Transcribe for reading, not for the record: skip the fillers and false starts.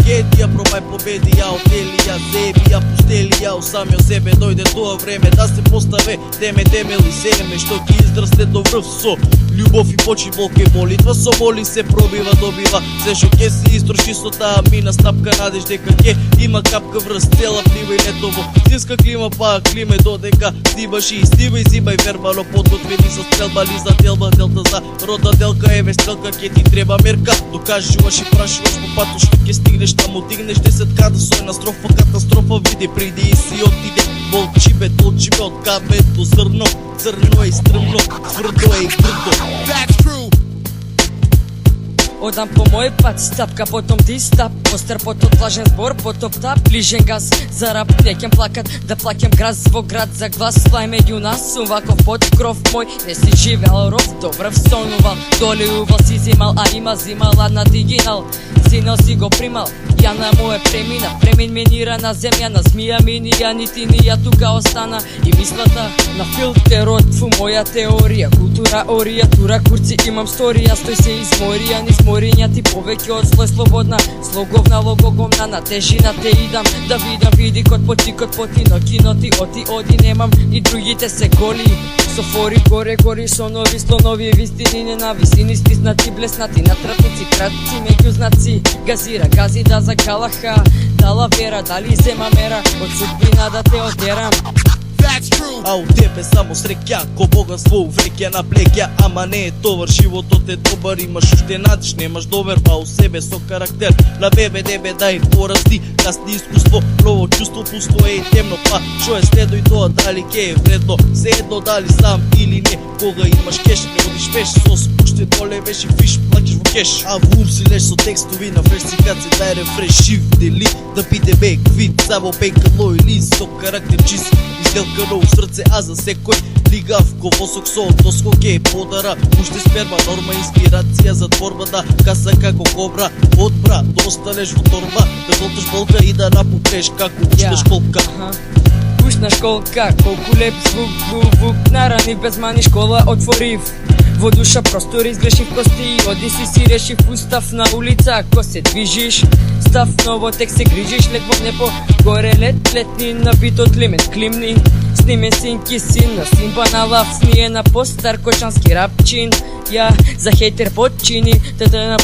трагедија, пробај победи, ја отели, ја зеби, ја пустели, ја у самиот себе. Дојде тоа време да се поставе теме темели семе, што ги израсте до врв со љубов и почи волка и молитва. Со моли се пробива, добива се што ќе се истроши со таа мина стапка, надеж дека ќе има капка врз цела плива и летово зимска клима, па климе додека стиваш и стива и зибај вербално подготвени со стрелба ли за делба, делта за рода делка, еве стрелка, ќе ти треба мерка. Докажуваш и прашуваш по патот што ќе стигнеш, таму дигнеш 10 када со една строфа, катастрофа види приди и си отиде. Волчибе, толчибе, од кабе до зрно, црно е и стрмно, тврдо е и тврдо. Одам по мој пат, стапка, потом ти стап. Остар потот, влажен збор, потоп тап. Ближен газ, за рап, неќем плакат. Да плакем град во град за глас. Слај меѓу нас, уваков под кров мој. Не си живеал ров, добрав сонувал. Долиувал си зимал, а има зима ладна дигинал. Синал си го примал, ја на моје премина. Преминира на земја, на змија минија. Нити ни ја тука остана. И мислата на филтерот, фу моја теорија. Култура, оријатура, курци имам сторија. Стој се изморија, низ мориња ти повеќе од слој слободна. Слоговна, логогомна, на тежина те идам. Да видам, види код поти, но киноти, оди немам. И другите се голи, со фори горе, гори, со нови слонови, вистини не на висини, стиснати, блеснати, натрапници, кратци, меѓу знаци. Газира, гази да закалаха, дала вера, дали зема мера, од судбина да те одерам. А у тебе само среќа, ко богатство увреќа на плеќа. Ама не е товар, животот е добар, имаш уште надеж, немаш доверба у себе со карактер. На бебе дебе дај порасти, касни искуство, ново чувство, пусто е и темно. Па шо е следо и тоа, дали ке е вредно, се едно дали сам или не. Кога имаш кеш, не водиш пеш, со спуште доле веш и фиш, плачеш во кеш. А во ум си леш со текстови на фреш, си кад се дај рефреш, жив дели, да биде бек вид, само бекало или со карактер чист. Изделка ново срце, а за секој лигав ко восок со доско ке подара. Уште сперма, норма, инспирација за творба, да каса како кобра. Одбра, да останеш во торба, да золташ болка и да напукнеш како ушна школка. Ушна школка, колку леп звук, нарани без мани школа отворив. Во душа простор изгрешив прости, оди си решив устав на улица. Ако се движиш, став ново тек се грижиш. Лек во небо, горе летни на битот лимет климни. Снимен синки син, на симба на лав, сние на постар кочански рапчин. Ја за хейтер почини, на